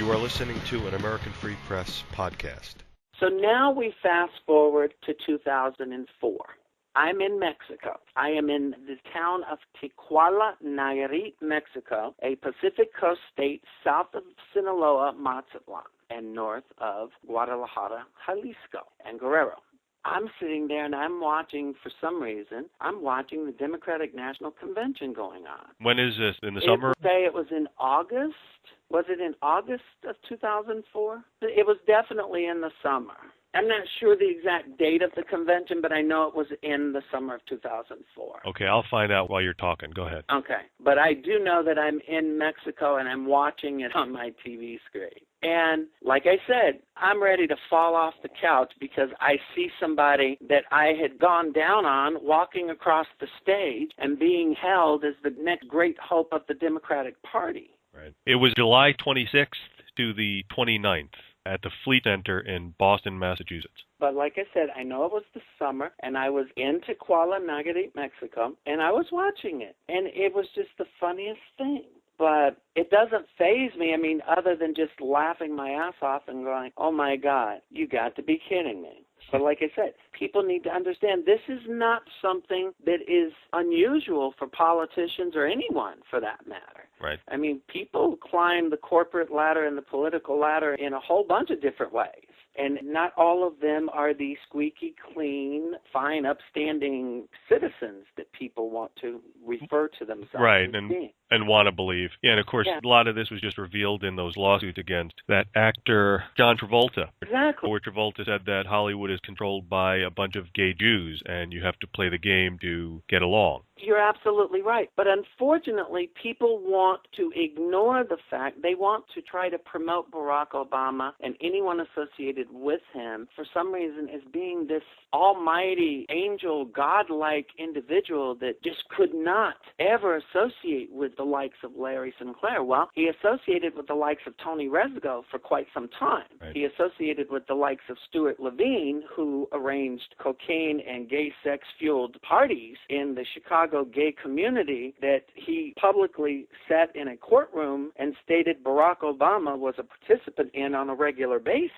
You are listening to an American Free Press podcast. So now we fast forward to 2004. I'm in Mexico. I am in the town of Tijuana, Nayarit, Mexico, a Pacific Coast state south of Sinaloa, Mazatlan, and north of Guadalajara, Jalisco, and Guerrero. I'm sitting there and I'm watching, for some reason, the Democratic National Convention going on. When is this? In the summer? It was in August. Was it in August of 2004? It was definitely in the summer. I'm not sure the exact date of the convention, but I know it was in the summer of 2004. Okay, I'll find out while you're talking. Go ahead. Okay, but I do know that I'm in Mexico and I'm watching it on my TV screen. And like I said, I'm ready to fall off the couch because I see somebody that I had gone down on walking across the stage and being held as the next great hope of the Democratic Party. Right. It was July 26th to the 29th. At the Fleet Center in Boston, Massachusetts. But like I said, I know it was the summer, and I was in Tijuana, Nayarit, Mexico, and I was watching it. And it was just the funniest thing. But it doesn't faze me, other than just laughing my ass off and going, oh, my God, you got to be kidding me. But like I said, people need to understand this is not something that is unusual for politicians or anyone for that matter. Right. People climb the corporate ladder and the political ladder in a whole bunch of different ways. And not all of them are the squeaky clean, fine, upstanding citizens that people want to refer to themselves right, as being. And want to believe. Yeah, and of course, A lot of this was just revealed in those lawsuits against that actor, John Travolta. Exactly. Where Travolta said that Hollywood is controlled by a bunch of gay Jews, and you have to play the game to get along. You're absolutely right. But unfortunately, people want to ignore the fact they want to try to promote Barack Obama and anyone associated with him for some reason as being this almighty, angel, godlike individual that just could not ever associate with the likes of Larry Sinclair. Well, he associated with the likes of Tony Rezego for quite some time. Right. He associated with the likes of Stuart Levine, who arranged cocaine and gay sex-fueled parties in the Chicago gay community that he publicly sat in a courtroom and stated Barack Obama was a participant in on a regular basis.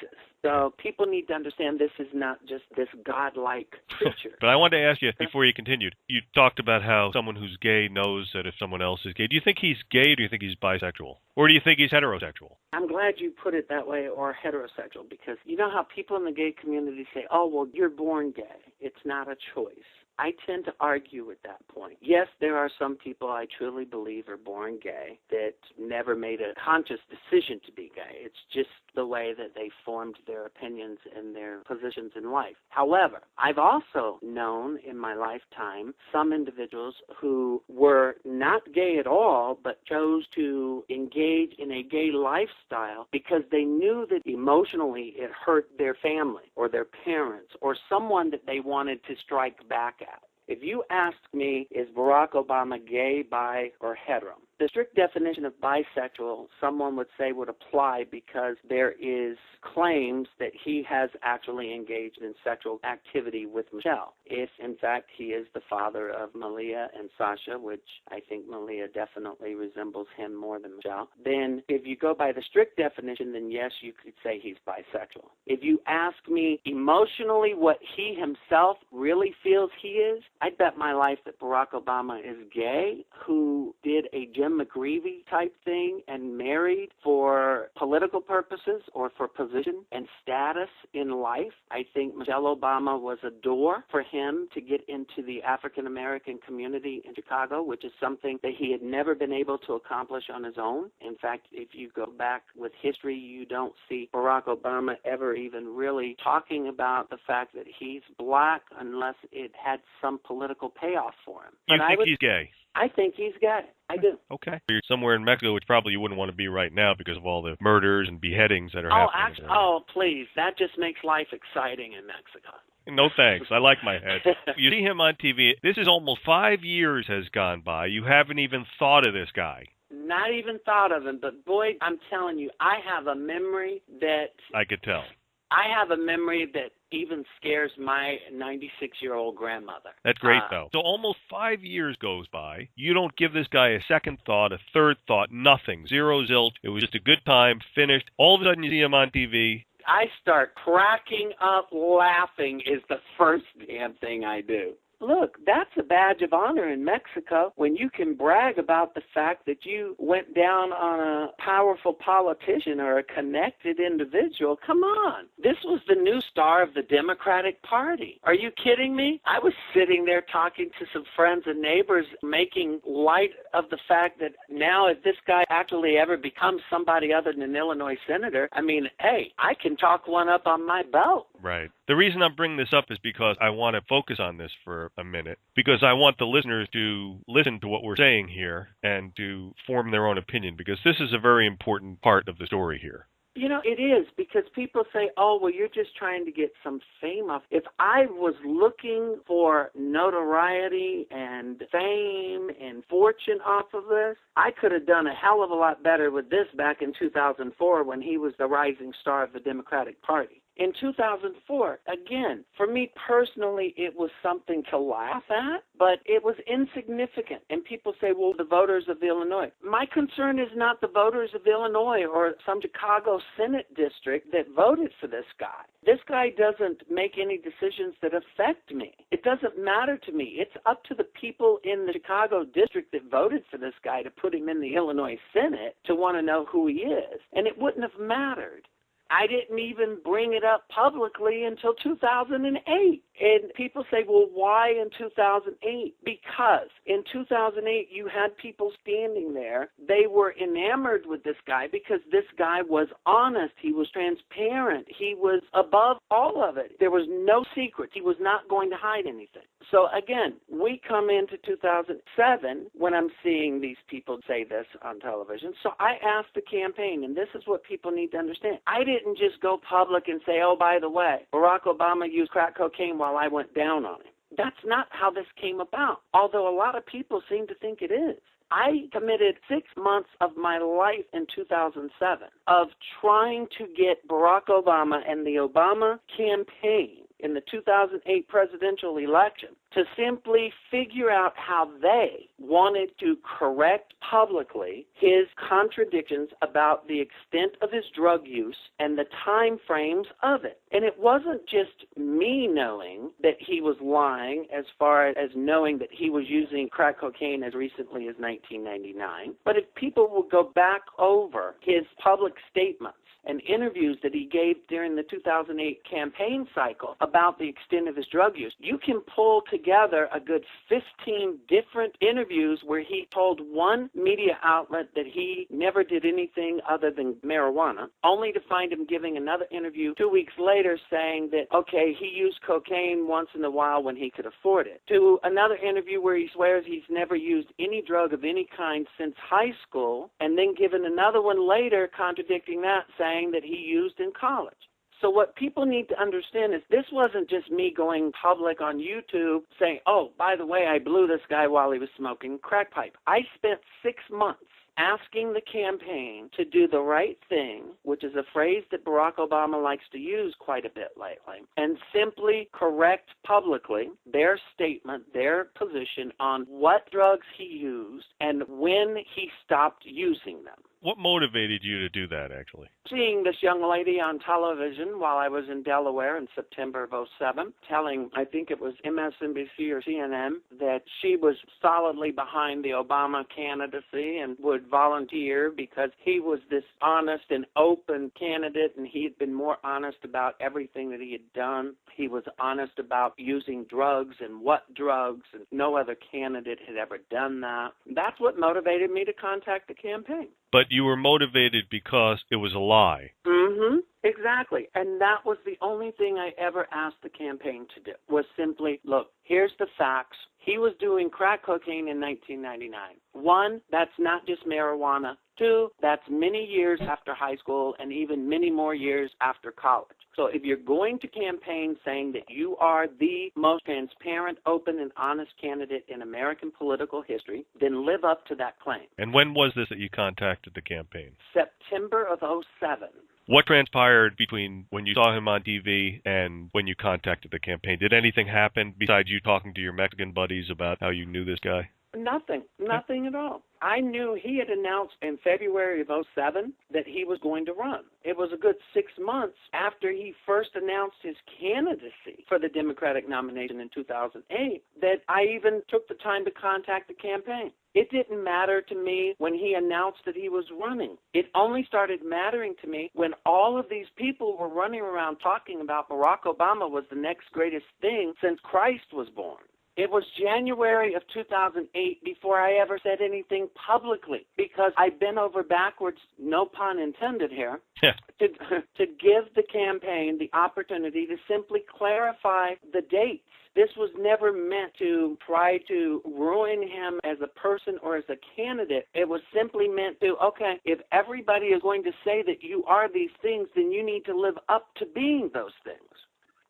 So people need to understand this is not just this godlike creature. But I wanted to ask you, before you continued, you talked about how someone who's gay knows that if someone else is gay. Do you think he's gay or do you think he's bisexual? Or do you think he's heterosexual? I'm glad you put it that way, or heterosexual, because you know how people in the gay community say, oh, well, you're born gay. It's not a choice. I tend to argue at that point. Yes, there are some people I truly believe are born gay that never made a conscious decision to be gay. It's just the way that they formed their opinions and their positions in life. However, I've also known in my lifetime some individuals who were not gay at all but chose to engage in a gay lifestyle because they knew that emotionally it hurt their family or their parents or someone that they wanted to strike back at. If you ask me, is Barack Obama gay, bi, or hetero? The strict definition of bisexual, someone would say, would apply because there is claims that he has actually engaged in sexual activity with Michelle. If, in fact, he is the father of Malia and Sasha, which I think Malia definitely resembles him more than Michelle, then if you go by the strict definition, then yes, you could say he's bisexual. If you ask me emotionally what he himself really feels he is, I'd bet my life that Barack Obama is gay, who did a Jim McGreevey type thing and married for political purposes or for position and status in life. I think Michelle Obama was a door for him to get into the African-American community in Chicago, which is something that he had never been able to accomplish on his own. In fact, if you go back with history, you don't see Barack Obama ever even really talking about the fact that he's black unless it had some political payoff for him. You think he's gay? I think he's gay. I do. Okay. You're somewhere in Mexico, which probably you wouldn't want to be right now because of all the murders and beheadings that are happening. Please. That just makes life exciting in Mexico. No thanks. I like my head. You see him on TV. This is almost 5 years has gone by. You haven't even thought of this guy. Not even thought of him. But, boy, I'm telling you, I have a memory that... I could tell. I have a memory that even scares my 96-year-old grandmother. That's great, though. So almost 5 years goes by. You don't give this guy a second thought, a third thought, nothing. Zero zilch. It was just a good time, finished. All of a sudden you see him on TV. I start cracking up laughing is the first damn thing I do. Look, that's a badge of honor in Mexico when you can brag about the fact that you went down on a powerful politician or a connected individual. Come on. This was the new star of the Democratic Party. Are you kidding me? I was sitting there talking to some friends and neighbors, making light of the fact that now if this guy actually ever becomes somebody other than an Illinois senator, I mean, hey, I can talk one up on my belt. Right. The reason I'm bringing this up is because I want to focus on this for a minute, because I want the listeners to listen to what we're saying here and to form their own opinion, because this is a very important part of the story here. You know, it is, because people say, oh, well, you're just trying to get some fame off. If I was looking for notoriety and fame and fortune off of this, I could have done a hell of a lot better with this back in 2004 when he was the rising star of the Democratic Party. In 2004, again, for me personally, it was something to laugh at, but it was insignificant. And people say, well, the voters of Illinois. My concern is not the voters of Illinois or some Chicago Senate district that voted for this guy. This guy doesn't make any decisions that affect me. It doesn't matter to me. It's up to the people in the Chicago district that voted for this guy to put him in the Illinois Senate to want to know who he is. And it wouldn't have mattered. I didn't even bring it up publicly until 2008. And people say, well, why in 2008? Because in 2008, you had people standing there. They were enamored with this guy because this guy was honest. He was transparent. He was above all of it. There was no secret. He was not going to hide anything. So again, we come into 2007 when I'm seeing these people say this on television. So I asked the campaign, and this is what people need to understand. I didn't just go public and say, oh, by the way, Barack Obama used crack cocaine while I went down on him. That's not how this came about, although a lot of people seem to think it is. I committed 6 months of my life in 2007 of trying to get Barack Obama and the Obama campaign in the 2008 presidential election to simply figure out how they wanted to correct publicly his contradictions about the extent of his drug use and the time frames of it. And it wasn't just me knowing that he was lying as far as knowing that he was using crack cocaine as recently as 1999, but if people will go back over his public statements and interviews that he gave during the 2008 campaign cycle about the extent of his drug use, you can pull together a good 15 different interviews where he told one media outlet that he never did anything other than marijuana, only to find him giving another interview 2 weeks later saying that, okay, he used cocaine once in a while when he could afford it, to another interview where he swears he's never used any drug of any kind since high school, and then given another one later contradicting that, saying that he used in college. So what people need to understand is this wasn't just me going public on YouTube saying, oh, by the way, I blew this guy while he was smoking crack pipe. I spent 6 months asking the campaign to do the right thing, which is a phrase that Barack Obama likes to use quite a bit lately, and simply correct publicly their statement, their position on what drugs he used and when he stopped using them. What motivated you to do that, actually? Seeing this young lady on television while I was in Delaware in September of 2007, telling, I think it was MSNBC or CNN, that she was solidly behind the Obama candidacy and would volunteer because he was this honest and open candidate, and he had been more honest about everything that he had done. He was honest about using drugs and what drugs, and no other candidate had ever done that. That's what motivated me to contact the campaign. But you were motivated because it was a lie. Mm-hmm. Exactly. And that was the only thing I ever asked the campaign to do, was simply, look, here's the facts. He was doing crack cocaine in 1999. 1, that's not just marijuana. 2, that's many years after high school and even many more years after college. So if you're going to campaign saying that you are the most transparent, open, and honest candidate in American political history, then live up to that claim. And when was this that you contacted the campaign? September of 2007. What transpired between when you saw him on TV and when you contacted the campaign? Did anything happen besides you talking to your Mexican buddies about how you knew this guy? Nothing at all. I knew he had announced in February of '07 that he was going to run. It was a good 6 months after he first announced his candidacy for the Democratic nomination in 2008 that I even took the time to contact the campaign. It didn't matter to me when he announced that he was running. It only started mattering to me when all of these people were running around talking about Barack Obama was the next greatest thing since Christ was born. It was January of 2008 before I ever said anything publicly because I bent over backwards, no pun intended here, to give the campaign the opportunity to simply clarify the dates. This was never meant to try to ruin him as a person or as a candidate. It was simply meant to, okay, if everybody is going to say that you are these things, then you need to live up to being those things.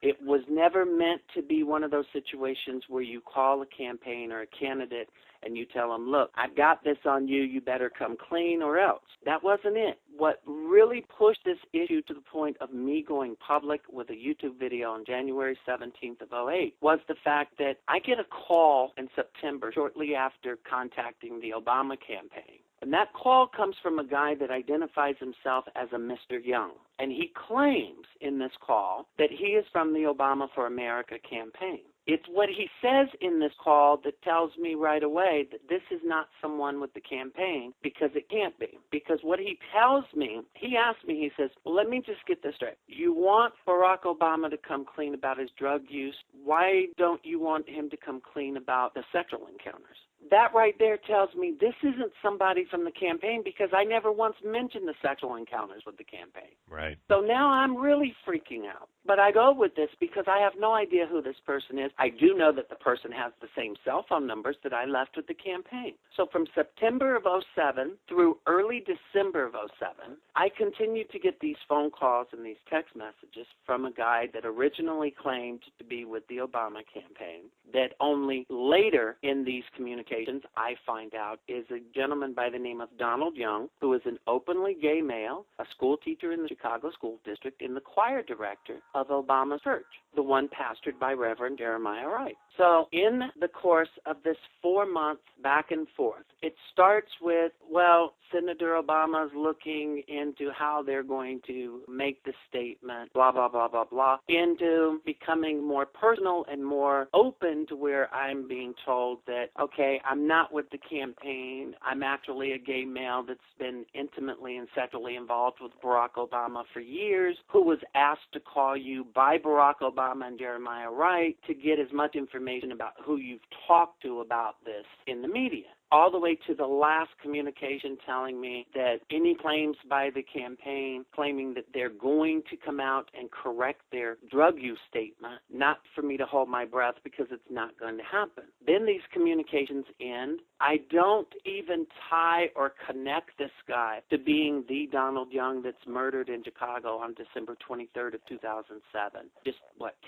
It was never meant to be one of those situations where you call a campaign or a candidate and you tell them, look, I've got this on you, you better come clean or else. That wasn't it. What really pushed this issue to the point of me going public with a YouTube video on January 17th of '08 was the fact that I get a call in September shortly after contacting the Obama campaign. And that call comes from a guy that identifies himself as a Mr. Young. And he claims in this call that he is from the Obama for America campaign. It's what he says in this call that tells me right away that this is not someone with the campaign because it can't be. Because what he tells me, he asked me, he says, well, let me just get this straight. You want Barack Obama to come clean about his drug use. Why don't you want him to come clean about the sexual encounters? That right there tells me this isn't somebody from the campaign because I never once mentioned the sexual encounters with the campaign. Right. So now I'm really freaking out. But I go with this because I have no idea who this person is. I do know that the person has the same cell phone numbers that I left with the campaign. So from September of '07 through early December of '07, I continued to get these phone calls and these text messages from a guy that originally claimed to be with the Obama campaign that only later in these communications I find out is a gentleman by the name of Donald Young, who is an openly gay male, a school teacher in the Chicago School District, and the choir director of Obama's church, the one pastored by Reverend Jeremiah Wright. So in the course of this 4 months back and forth, it starts with, well, Senator Obama's looking into how they're going to make the statement, blah, blah, blah, blah, blah, into becoming more personal and more open to where I'm being told that, okay, I'm not with the campaign. I'm actually a gay male that's been intimately and sexually involved with Barack Obama for years, who was asked to call you by Barack Obama and Jeremiah Wright to get as much information about who you've talked to about this in the media. All the way to the last communication telling me that any claims by the campaign claiming that they're going to come out and correct their drug use statement, not for me to hold my breath because it's not going to happen. Then these communications end. I don't even tie or connect this guy to being the Donald Young that's murdered in Chicago on December 23rd of 2007, just,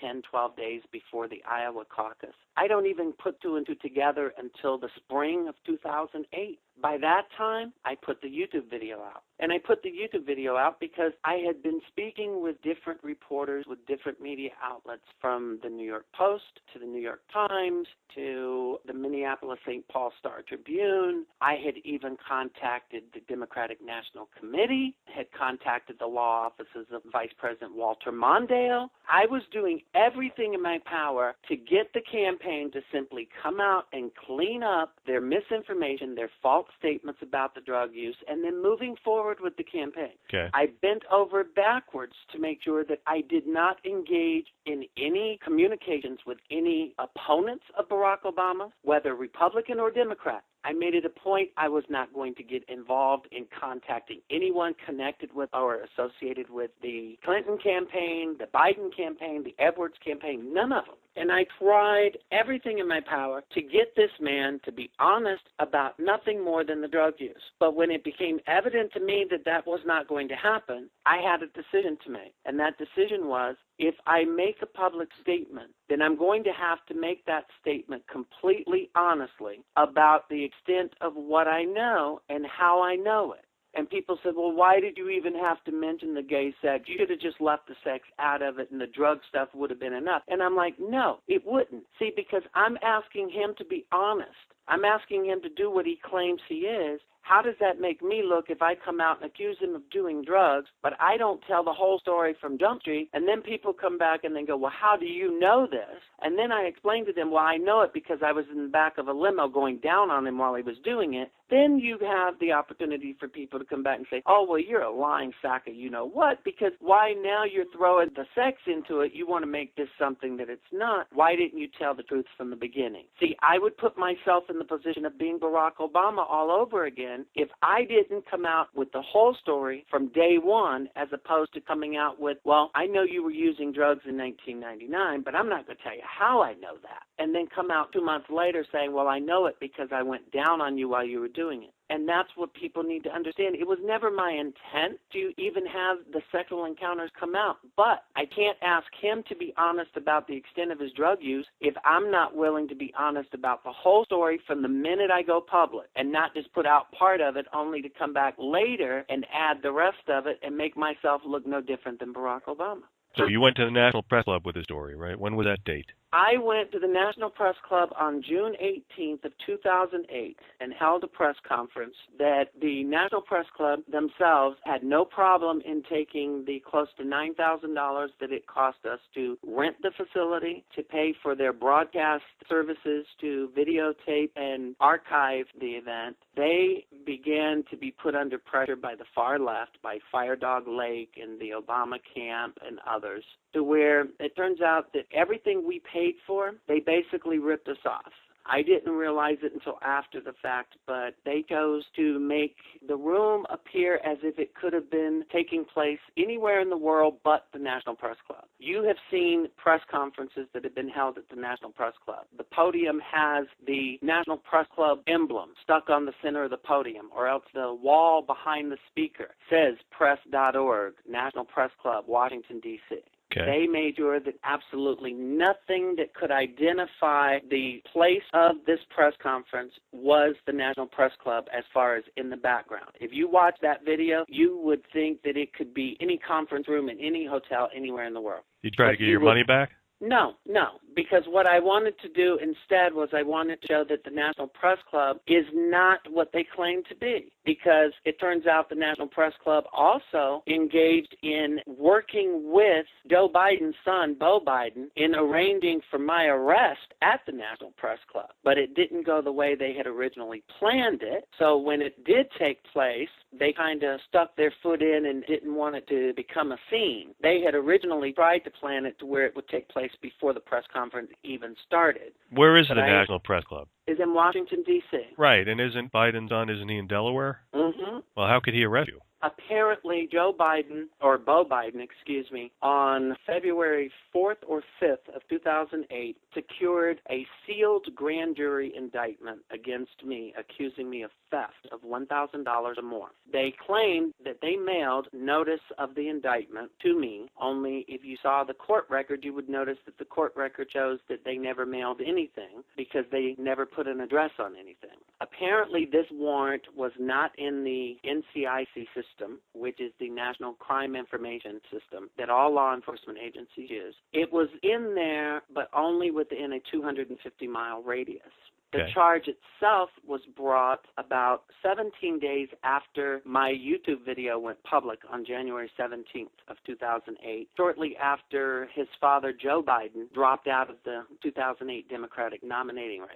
10, 12 days before the Iowa caucus. I don't even put two and two together until the spring of 2008. By that time, I put the YouTube video out. And I put the YouTube video out because I had been speaking with different reporters with different media outlets, from the New York Post to the New York Times to the Minneapolis-St. Paul Star-Tribune. I had even contacted the Democratic National Committee, had contacted the law offices of Vice President Walter Mondale. I was doing everything in my power to get the campaign to simply come out and clean up their misinformation, their false statements about the drug use, and then moving forward with the campaign. Okay. I bent over backwards to make sure that I did not engage in any communications with any opponents of Barack Obama, whether Republican or Democrat. I made it a point I was not going to get involved in contacting anyone connected with or associated with the Clinton campaign, the Biden campaign, the Edwards campaign, none of them. And I tried everything in my power to get this man to be honest about nothing more than the drug use. But when it became evident to me that that was not going to happen, I had a decision to make. And that decision was, if I make a public statement, then I'm going to have to make that statement completely honestly about the extent of what I know and how I know it. And people said, well, why did you even have to mention the gay sex? You could have just left the sex out of it and the drug stuff would have been enough. And I'm like, no, it wouldn't. See, because I'm asking him to be honest. I'm asking him to do what he claims he is. How does that make me look if I come out and accuse him of doing drugs, but I don't tell the whole story from Jump Street, and then people come back and they go, well, how do you know this? And then I explain to them, well, I know it because I was in the back of a limo going down on him while he was doing it. Then you have the opportunity for people to come back and say, oh, well, you're a lying sack of you-know-what, because why now you're throwing the sex into it? You want to make this something that it's not. Why didn't you tell the truth from the beginning? See, I would put myself in the position of being Barack Obama all over again if I didn't come out with the whole story from day one, as opposed to coming out with, well, I know you were using drugs in 1999, but I'm not going to tell you how I know that. And then come out 2 months later saying, well, I know it because I went down on you while you were doing it. And that's what people need to understand. It was never my intent to even have the sexual encounters come out. But I can't ask him to be honest about the extent of his drug use if I'm not willing to be honest about the whole story from the minute I go public, and not just put out part of it only to come back later and add the rest of it and make myself look no different than Barack Obama. So you went to the National Press Club with the story, right? When was that date? I went to the National Press Club on June 18th of 2008 and held a press conference that the National Press Club themselves had no problem in taking the close to $9,000 that it cost us to rent the facility, to pay for their broadcast services, to videotape and archive the event. They began to be put under pressure by the far left, by Fire Dog Lake and the Obama camp and others, to where it turns out that everything we paid for, they basically ripped us off. I didn't realize it until after the fact, but they chose to make the room appear as if it could have been taking place anywhere in the world but the National Press Club. You have seen press conferences that have been held at the National Press Club. The podium has the National Press Club emblem stuck on the center of the podium, or else the wall behind the speaker says press.org, National Press Club, Washington, D.C. Okay. They made sure that absolutely nothing that could identify the place of this press conference was the National Press Club as far as in the background. If you watch that video, you would think that it could be any conference room in any hotel anywhere in the world. You try to get your money back? No, because what I wanted to do instead was I wanted to show that the National Press Club is not what they claim to be, because it turns out the National Press Club also engaged in working with Joe Biden's son, Beau Biden, in arranging for my arrest at the National Press Club. But it didn't go the way they had originally planned it, so when it did take place, they kind of stuck their foot in and didn't want it to become a scene. They had originally tried to plan it to where it would take place before the press conference even started. Where is the National Press Club? Is in Washington, D.C. Right, and isn't Biden's son, isn't he in Delaware? Mm-hmm. Well, how could he arrest you? Apparently, Joe Biden, or Beau Biden, on February 4th or 5th of 2008, secured a sealed grand jury indictment against me, accusing me of theft of $1,000 or more. They claimed that they mailed notice of the indictment to me, only if you saw the court record, you would notice that the court record shows that they never mailed anything because they never put an address on anything. Apparently, this warrant was not in the NCIC system, which is the National Crime Information System that all law enforcement agencies use. It was in there, but only within a 250-mile radius. The charge itself was brought about 17 days after my YouTube video went public on January 17th of 2008, shortly after his father, Joe Biden, dropped out of the 2008 Democratic nominating race.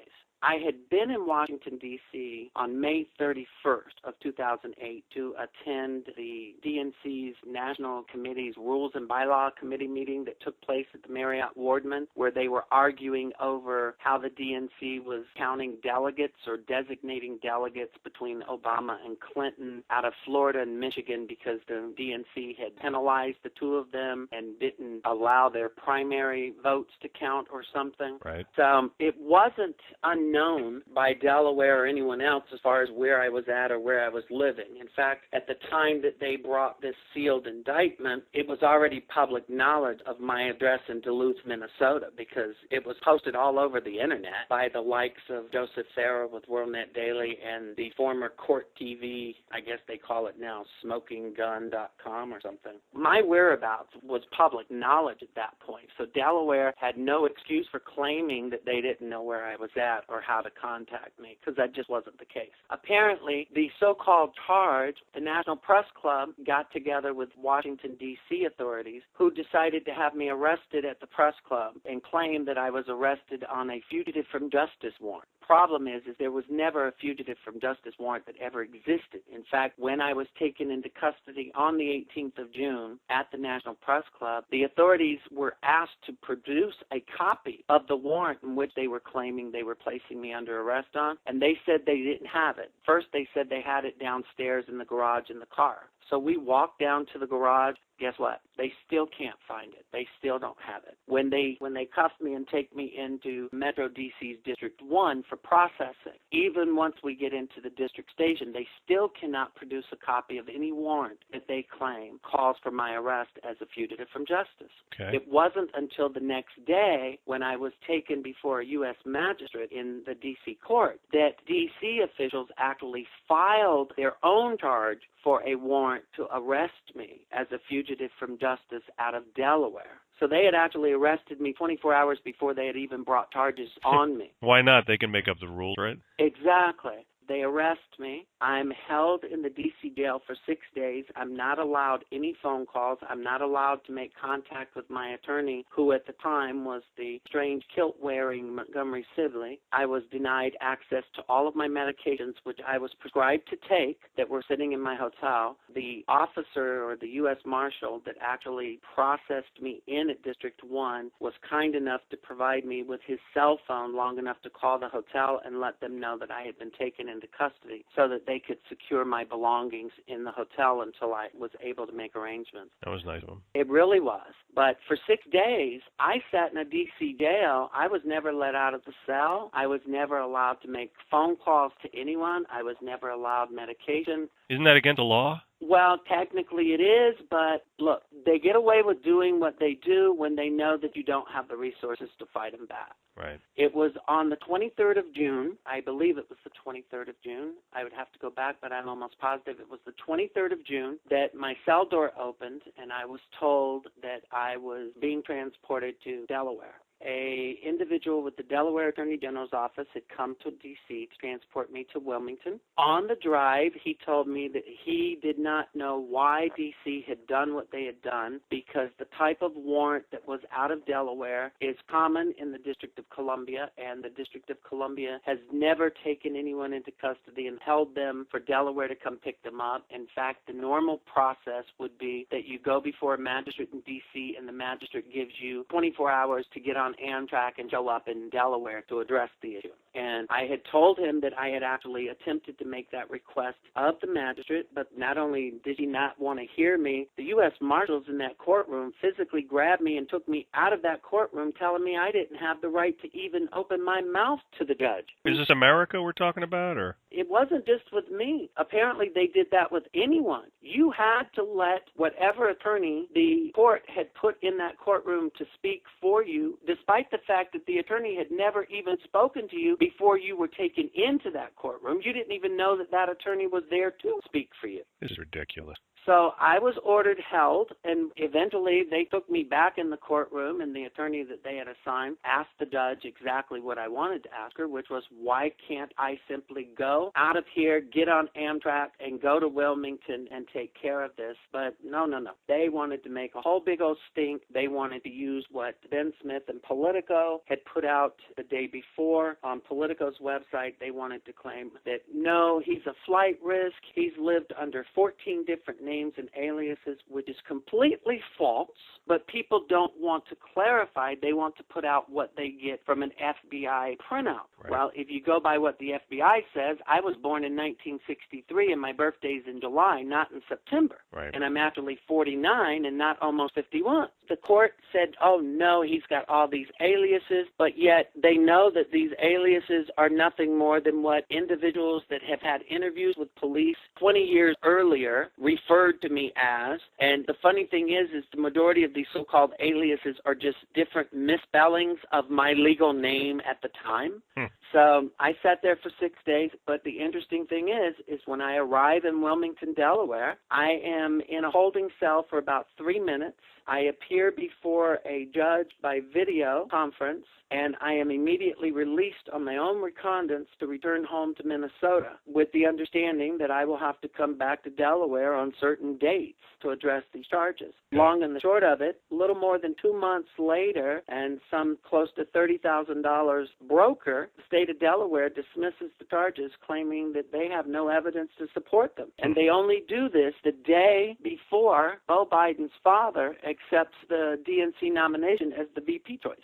I had been in Washington, D.C. on May 31st of 2008 to attend the DNC's National Committee's Rules and Bylaw Committee meeting that took place at the Marriott Wardman, where they were arguing over how the DNC was counting delegates or designating delegates between Obama and Clinton out of Florida and Michigan because the DNC had penalized the two of them and didn't allow their primary votes to count or something. Right. So it wasn't unnecessary unknown by Delaware or anyone else as far as where I was at or where I was living. In fact, at the time that they brought this sealed indictment, it was already public knowledge of my address in Duluth, Minnesota, because it was posted all over the internet by the likes of Joseph Farah with WorldNet Daily and the former Court TV, I guess they call it now, smokinggun.com or something. My whereabouts was public knowledge at that point, so Delaware had no excuse for claiming that they didn't know where I was at or how to contact me, because that just wasn't the case. Apparently, the so-called charge, the National Press Club got together with Washington, D.C. authorities who decided to have me arrested at the press club and claim that I was arrested on a fugitive from justice warrant. Problem is there was never a fugitive from justice warrant that ever existed. In fact, when I was taken into custody on the 18th of June at the National Press Club, the authorities were asked to produce a copy of the warrant in which they were claiming they were placing me under arrest on, and they said they didn't have it. First, they said they had it downstairs in the garage in the car. So we walked down to the garage. Guess what? They still can't find it. They still don't have it. When they cuff me and take me into Metro DC's District 1 for processing, even once we get into the district station, they still cannot produce a copy of any warrant that they claim calls for my arrest as a fugitive from justice. Okay. It wasn't until the next day when I was taken before a U.S. magistrate in the D.C. court that D.C. officials actually filed their own charge for a warrant to arrest me as a fugitive from justice out of Delaware. So they had actually arrested me 24 hours before they had even brought charges on me. Why not? They can make up the rules, right? Exactly. They arrest me. I'm held in the D.C. jail for 6 days. I'm not allowed any phone calls. I'm not allowed to make contact with my attorney, who at the time was the strange kilt-wearing Montgomery Sibley. I was denied access to all of my medications, which I was prescribed to take, that were sitting in my hotel. The officer or the U.S. Marshal that actually processed me in at District 1 was kind enough to provide me with his cell phone long enough to call the hotel and let them know that I had been taken into custody so that they could secure my belongings in the hotel until I was able to make arrangements. That was nice of them. It really was. But for 6 days, I sat in a D.C. jail. I was never let out of the cell. I was never allowed to make phone calls to anyone. I was never allowed medication. Isn't that against the law? Well, technically it is, but look, they get away with doing what they do when they know that you don't have the resources to fight them back. Right. It was on the 23rd of June. I believe it was the 23rd of June. I would have to go back, but I'm almost positive it was the 23rd of June that my cell door opened, and I was told that I was being transported to Delaware. A individual with the Delaware Attorney General's office had come to D.C. to transport me to Wilmington. On the drive, he told me that he did not know why D.C. had done what they had done, because the type of warrant that was out of Delaware is common in the District of Columbia, and the District of Columbia has never taken anyone into custody and held them for Delaware to come pick them up. In fact, the normal process would be that you go before a magistrate in D.C. and the magistrate gives you 24 hours to get on Amtrak and show up in Delaware to address the issue. And I had told him that I had actually attempted to make that request of the magistrate, but not only did he not want to hear me, the U.S. Marshals in that courtroom physically grabbed me and took me out of that courtroom, telling me I didn't have the right to even open my mouth to the judge. Is this America we're talking about, or? It wasn't just with me. Apparently they did that with anyone. You had to let whatever attorney the court had put in that courtroom to speak for you, despite the fact that the attorney had never even spoken to you before you were taken into that courtroom. You didn't even know that that attorney was there to speak for you. This is ridiculous. So I was ordered held, and eventually they took me back in the courtroom, and the attorney that they had assigned asked the judge exactly what I wanted to ask her, which was, why can't I simply go out of here, get on Amtrak, and go to Wilmington and take care of this? But no. They wanted to make a whole big old stink. They wanted to use what Ben Smith and Politico had put out the day before on Politico's website. They wanted to claim that, no, he's a flight risk. He's lived under 14 different names names and aliases, which is completely false, but people don't want to clarify. They want to put out what they get from an FBI printout. Right. Well, if you go by what the FBI says, I was born in 1963 and my birthday's in July, not in September. Right. And I'm actually 49 and not almost 51. The court said, oh, no, he's got all these aliases, but yet they know that these aliases are nothing more than what individuals that have had interviews with police 20 years earlier referred to me as. And the funny thing is the majority of these so-called aliases are just different misspellings of my legal name at the time. So I sat there for 6 days, but the interesting thing is when I arrive in Wilmington, Delaware, I am in a holding cell for about 3 minutes. I appear before a judge by video conference, and I am immediately released on my own recognizance to return home to Minnesota with the understanding that I will have to come back to Delaware on certain dates to address these charges. Long and the short of it, a little more than 2 months later, and some close to $30,000 broker, the state of Delaware dismisses the charges, claiming that they have no evidence to support them. And they only do this the day before Beau Biden's father accepts the DNC nomination as the VP choice.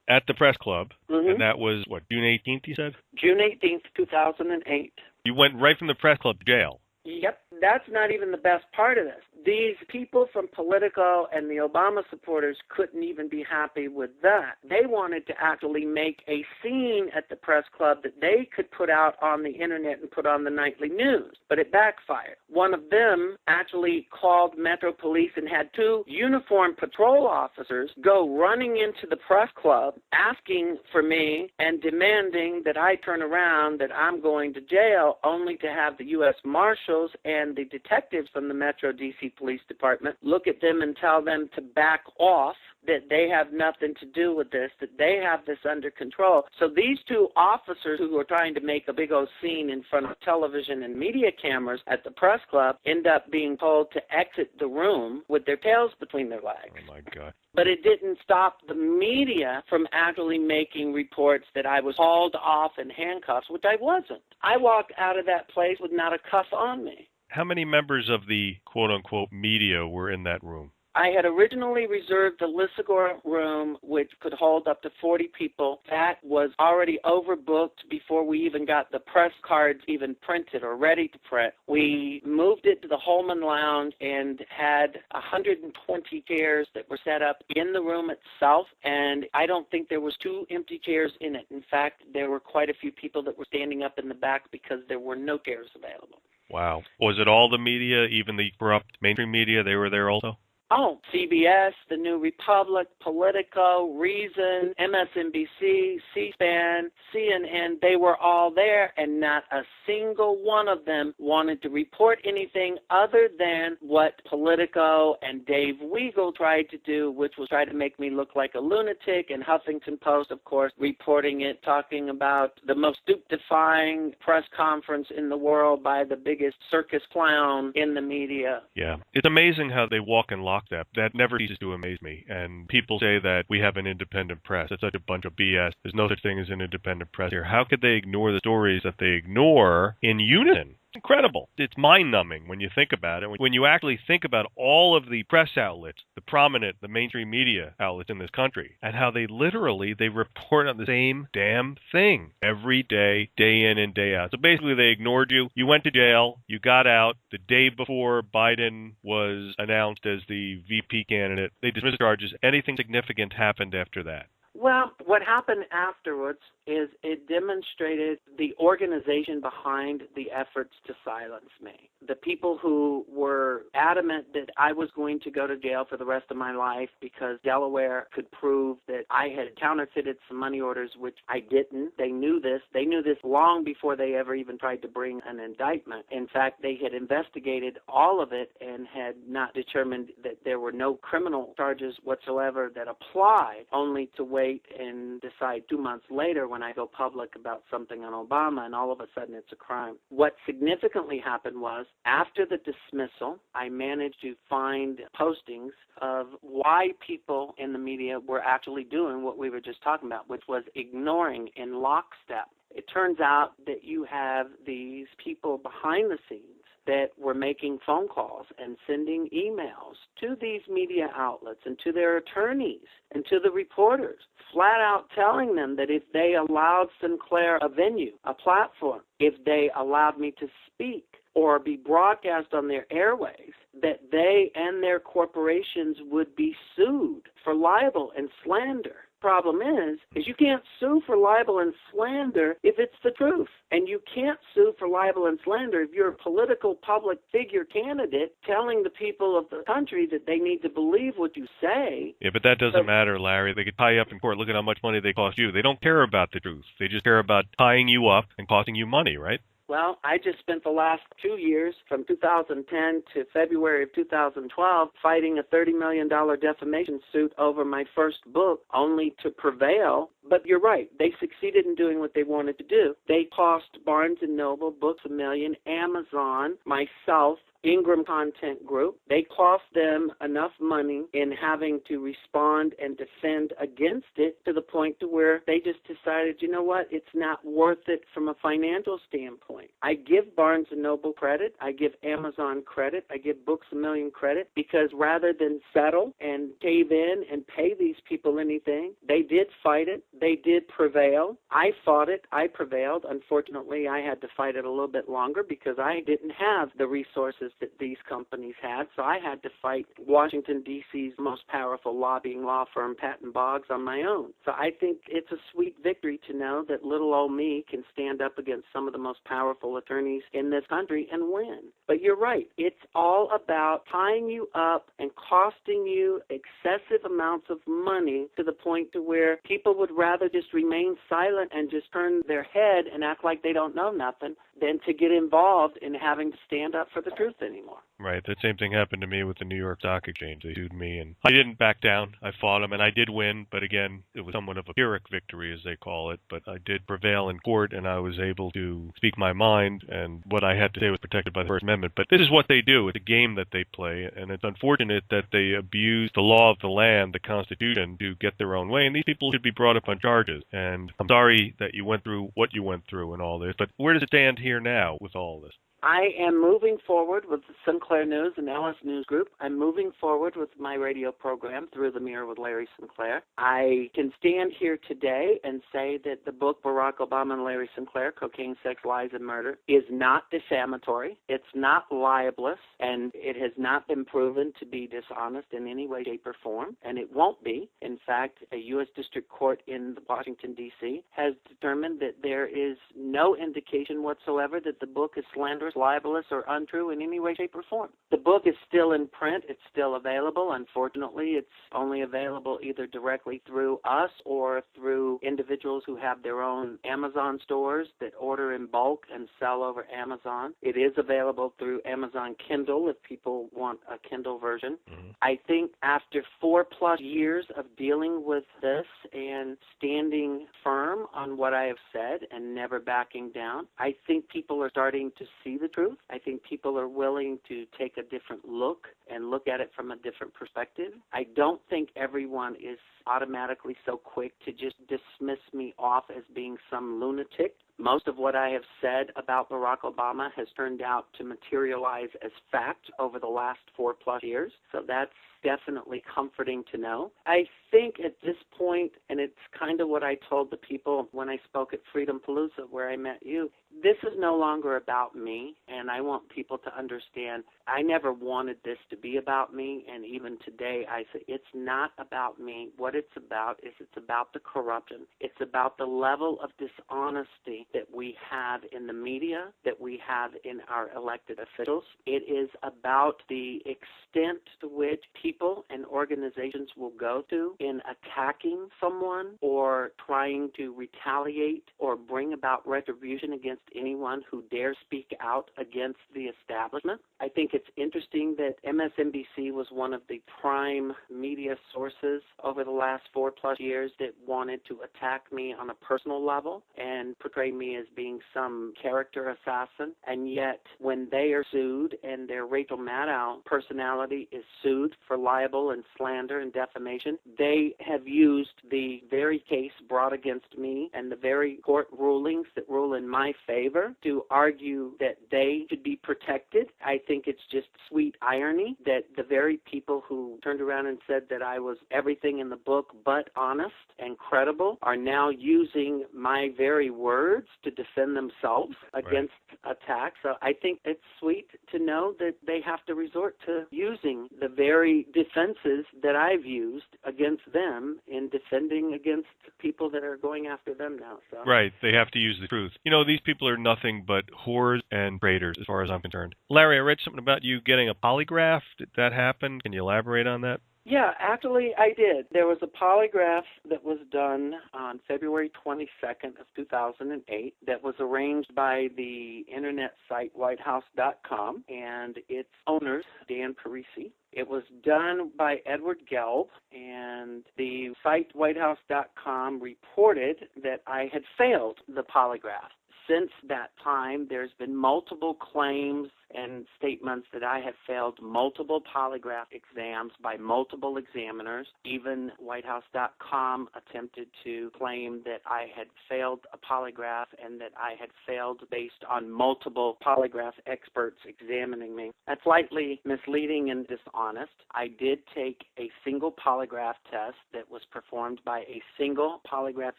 At the press club, and that was, what, June 18th, you said? June 18th, 2008. You went right from the press club to jail. Yep, that's not even the best part of this. These people from Politico and the Obama supporters couldn't even be happy with that. They wanted to actually make a scene at the press club that they could put out on the internet and put on the nightly news, but it backfired. One of them actually called Metro Police and had 2 uniformed patrol officers go running into the press club asking for me and demanding that I turn around, that I'm going to jail, only to have the U.S. Marshals and the detectives from the Metro D.C. Police Department look at them and tell them to back off, that they have nothing to do with this, that they have this under control. So these 2 officers who were trying to make a big old scene in front of television and media cameras at the press club end up being told to exit the room with their tails between their legs. Oh, my God. But it didn't stop the media from actually making reports that I was hauled off in handcuffs, which I wasn't. I walked out of that place with not a cuff on me. How many members of the quote-unquote media were in that room? I had originally reserved the Lissagore room, which could hold up to 40 people. That was already overbooked before we even got the press cards even printed or ready to print. We moved it to the Holman Lounge and had 120 chairs that were set up in the room itself, and I don't think there was 2 empty chairs in it. In fact, there were quite a few people that were standing up in the back because there were no chairs available. Wow. Was it all the media, even the corrupt mainstream media, they were there also? Oh, CBS, The New Republic, Politico, Reason, MSNBC, C-SPAN, CNN, they were all there, and not a single one of them wanted to report anything other than what Politico and Dave Weigel tried to do, which was try to make me look like a lunatic, and Huffington Post, of course, reporting it, talking about the most stupefying press conference in the world by the biggest circus clown in the media. Yeah. It's amazing how they walk in lockstep. That never ceases to amaze me. And people say that we have an independent press. It's such a bunch of BS. There's no such thing as an independent press here. How could they ignore the stories that they ignore in unison? Incredible. It's mind-numbing when you think about it. When you actually think about all of the press outlets, the prominent, the mainstream media outlets in this country, and how they report on the same damn thing every day, day in and day out. So basically they ignored you. You went to jail. You got out. The day before Biden was announced as the VP candidate, they dismissed charges. Anything significant happened after that? Well, what happened afterwards is it demonstrated the organization behind the efforts to silence me. The people who were adamant that I was going to go to jail for the rest of my life because Delaware could prove that I had counterfeited some money orders, which I didn't. They knew this. They knew this long before they ever even tried to bring an indictment. In fact, they had investigated all of it and had not determined that there were no criminal charges whatsoever that applied, only to wait and decide 2 months later when I go public about something on Obama, and all of a sudden it's a crime. What significantly happened was, after the dismissal, I managed to find postings of why people in the media were actually doing what we were just talking about, which was ignoring in lockstep. It turns out that you have these people behind the scenes that were making phone calls and sending emails to these media outlets and to their attorneys and to the reporters, flat out telling them that if they allowed Sinclair a venue, a platform, if they allowed me to speak or be broadcast on their airways, that they and their corporations would be sued for libel and slander. Problem is you can't sue for libel and slander if it's the truth. And you can't sue for libel and slander if you're a political public figure candidate telling the people of the country that they need to believe what you say. Yeah, but that doesn't matter, Larry. They could tie you up in court. Look at how much money they cost you. They don't care about the truth. They just care about tying you up and costing you money, right? Well, I just spent the last 2 years, from 2010 to February of 2012, fighting a $30 million defamation suit over my first book, only to prevail. But you're right. They succeeded in doing what they wanted to do. They cost Barnes & Noble, Books A Million, Amazon, myself, Ingram Content Group. They cost them enough money in having to respond and defend against it to the point to where they just decided, you know what, it's not worth it from a financial standpoint. I give Barnes & Noble credit. I give Amazon credit. I give Books A Million credit because rather than settle and cave in and pay these people anything, they did fight it. They did prevail. I fought it. I prevailed. Unfortunately, I had to fight it a little bit longer because I didn't have the resources that these companies had, so I had to fight Washington, D.C.'s most powerful lobbying law firm, Patton Boggs, on my own. So I think it's a sweet victory to know that little old me can stand up against some of the most powerful attorneys in this country and win. But you're right. It's all about tying you up and costing you excessive amounts of money to the point to where people would rather just remain silent and just turn their head and act like they don't know nothing than to get involved in having to stand up for the truth anymore. Right. The same thing happened to me with the New York Stock Exchange. They sued me, and I didn't back down. I fought them, and I did win. But again, it was somewhat of a Pyrrhic victory, as they call it. But I did prevail in court, and I was able to speak my mind, and what I had to say was protected by the First Amendment. But this is what they do. It's a game that they play, and it's unfortunate that they abuse the law of the land, the Constitution, to get their own way. And these people should be brought up on charges. And I'm sorry that you went through what you went through and all this. But where does it stand here now with all this? I am moving forward with the Sinclair News and Ellis News Group. I'm moving forward with my radio program, Through the Mirror with Larry Sinclair. I can stand here today and say that the book Barack Obama and Larry Sinclair, Cocaine, Sex, Lies, and Murder, is not defamatory. It's not libelous, and it has not been proven to be dishonest in any way, shape, or form, and it won't be. In fact, a U.S. District Court in Washington, D.C. has determined that there is no indication whatsoever that the book is slanderous, libelous, or untrue in any way, shape, or form. The book is still in print. It's still available. Unfortunately, it's only available either directly through us or through individuals who have their own Amazon stores that order in bulk and sell over Amazon. It is available through Amazon Kindle if people want a Kindle version. I think after 4+ years of dealing with this and standing firm on what I have said and never backing down, I think people are starting to see the truth. I think people are willing to take a different look and look at it from a different perspective. I don't think everyone is automatically so quick to just dismiss me off as being some lunatic. Most of what I have said about Barack Obama has turned out to materialize as fact over the last 4+ years, so that's definitely comforting to know. I think at this point, and it's kind of what I told the people when I spoke at Freedom Palooza where I met you, this is no longer about me, and I want people to understand I never wanted this to be about me, and even today I say it's not about me. What it's about is it's about the corruption. It's about the level of dishonesty that we have in the media, that we have in our elected officials. It is about the extent to which people and organizations will go to in attacking someone or trying to retaliate or bring about retribution against anyone who dares speak out against the establishment. I think it's interesting that MSNBC was one of the prime media sources over the last 4+ years that wanted to attack me on a personal level and portray portray me as being some character assassin, and yet when they are sued and their Rachel Maddow personality is sued for libel and slander and defamation, they have used the very case brought against me and the very court rulings that rule in my favor to argue that they should be protected. I think it's just sweet irony that the very people who turned around and said that I was everything in the book but honest and credible are now using my very words to defend themselves against attacks. So I think it's sweet to know that they have to resort to using the very defenses that I've used against them in defending against people that are going after them now. So. Right. They have to use the truth. You know, these people are nothing but whores and traitors as far as I'm concerned. Larry, I read something about you getting a polygraph. Did that happen? Can you elaborate on that? Yeah, actually I did. There was a polygraph that was done on February 22nd of 2008 that was arranged by the internet site whitehouse.com and its owners, Dan Parisi. It was done by Edward Gelb, and the site whitehouse.com reported that I had failed the polygraph. Since that time, there's been multiple claims and statements that I have failed multiple polygraph exams by multiple examiners. Even whitehouse.com attempted to claim that I had failed a polygraph and that I had failed based on multiple polygraph experts examining me. That's slightly misleading and dishonest. I did take a single polygraph test that was performed by a single polygraph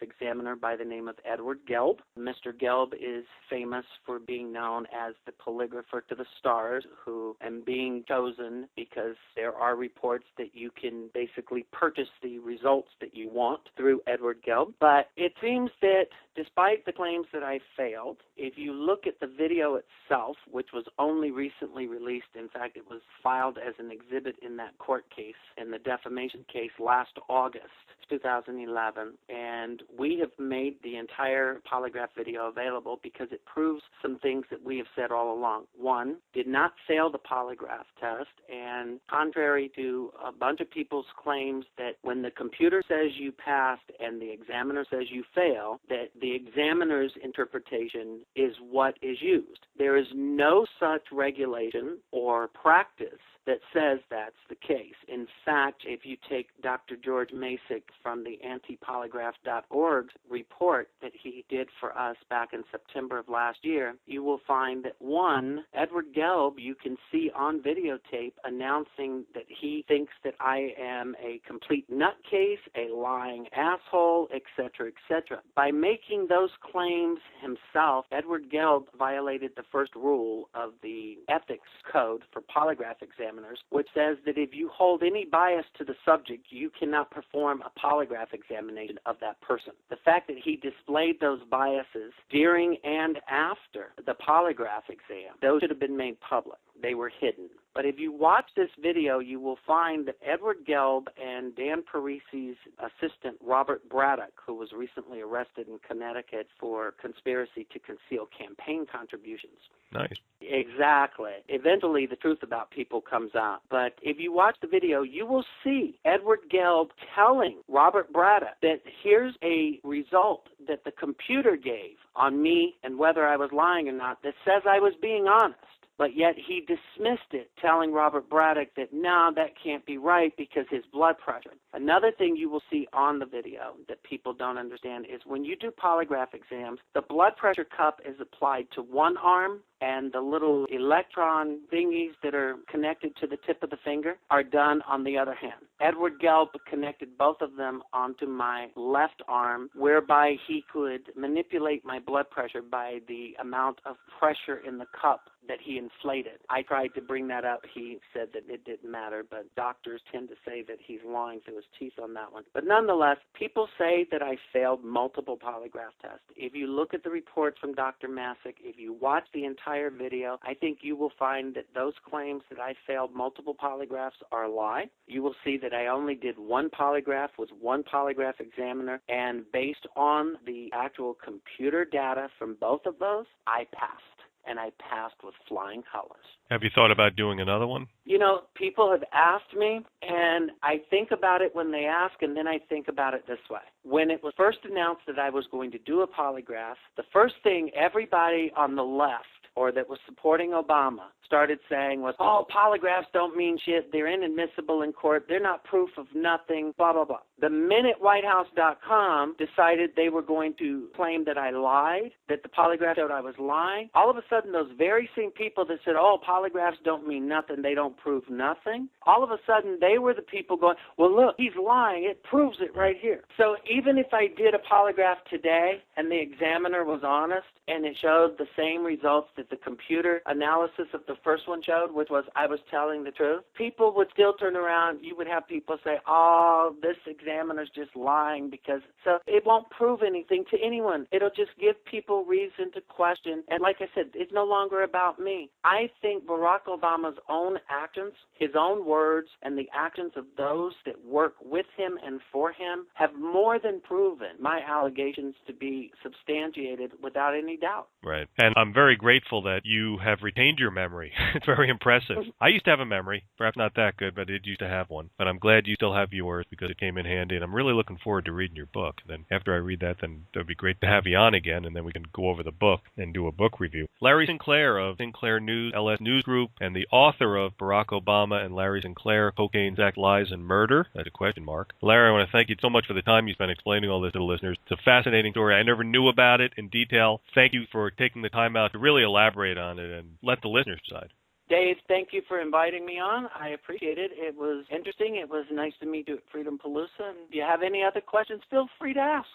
examiner by the name of Edward Gelb. Mr. Gelb is famous for being known as the polygrapher to the stars, who am being chosen because there are reports that you can basically purchase the results that you want through Edward Gelb. But it seems that despite the claims that I failed, if you look at the video itself, which was only recently released, in fact it was filed as an exhibit in that court case, in the defamation case last August 2011, and we have made the entire polygraph video available because it proves some things that we have said all along. One, did not fail the polygraph test, and contrary to a bunch of people's claims that when the computer says you passed and the examiner says you fail, that the examiner's interpretation is what is used. There is no such regulation or practice that says that's the case. In fact, if you take Dr. George Masick from the antipolygraph.org report that he did for us back in September of last year, you will find that one, Edward Gelb, you can see on videotape announcing that he thinks that I am a complete nutcase, a lying asshole, etc., etc. By making those claims himself, Edward Gelb violated the first rule of the ethics code for polygraph examiners, which says that if you hold any bias to the subject, you cannot perform a polygraph examination of that person. The fact that he displayed those biases during and after the polygraph exam, those should have been made public. They were hidden. But if you watch this video, you will find that Edward Gelb and Dan Parisi's assistant, Robert Braddock, who was recently arrested in Connecticut for conspiracy to conceal campaign contributions. Nice. Exactly. Eventually, the truth about people comes out. But if you watch the video, you will see Edward Gelb telling Robert Braddock that here's a result that the computer gave on me and whether I was lying or not that says I was being honest. But yet he dismissed it, telling Robert Braddock that, no, that can't be right because his blood pressure. Another thing you will see on the video that people don't understand is when you do polygraph exams, the blood pressure cup is applied to one arm and the little electron thingies that are connected to the tip of the finger are done on the other hand. Edward Gelb connected both of them onto my left arm, whereby he could manipulate my blood pressure by the amount of pressure in the cup that he inflated. I tried to bring that up. He said that it didn't matter, but doctors tend to say that he's lying through his teeth on that one. But nonetheless, people say that I failed multiple polygraph tests. If you look at the reports from Dr. Masick, if you watch the entire video, I think you will find that those claims that I failed multiple polygraphs are a lie. You will see that I only did one polygraph with one polygraph examiner, and based on the actual computer data from both of those, I passed. and I passed with flying colors. Have you thought about doing another one? You know, people have asked me, and I think about it when they ask, and then I think about it this way. When it was first announced that I was going to do a polygraph, the first thing everybody on the left or that was supporting Obama started saying was, oh, polygraphs don't mean shit. They're inadmissible in court. They're not proof of nothing, blah, blah, blah. The minute WhiteHouse.com decided they were going to claim that I lied, that the polygraph showed I was lying, all of a sudden those very same people that said, oh, polygraphs don't mean nothing, they don't prove nothing, all of a sudden they were the people going, well, look, he's lying. It proves it right here. So even if I did a polygraph today and the examiner was honest and it showed the same results that the computer analysis of the first one showed, which was I was telling the truth, people would still turn around. You would have people say, oh, this examiner's just lying because, so it won't prove anything to anyone. It'll just give people reason to question. And like I said, it's no longer about me. I think Barack Obama's own actions, his own words, and the actions of those that work with him and for him have more than proven my allegations to be substantiated without any doubt. Right. And I'm very grateful that you have retained your memory. It's very impressive. I used to have a memory, perhaps not that good, but I did used to have one. But I'm glad you still have yours because it came in handy, and I'm really looking forward to reading your book. And then after I read that, then it would be great to have you on again, and then we can go over the book and do a book review. Larry Sinclair of Sinclair News, LS News Group, and the author of Barack Obama and Larry Sinclair, Cocaine, Sex, Lies, and Murder. That's a question mark. Larry, I want to thank you so much for the time you spent explaining all this to the listeners. It's a fascinating story. I never knew about it in detail. Thank you for taking the time out to really elaborate on it and let the listeners decide. Dave, thank you for inviting me on. I appreciate it. It was interesting. It was nice to meet you at Freedom Palooza. And if you have any other questions, feel free to ask.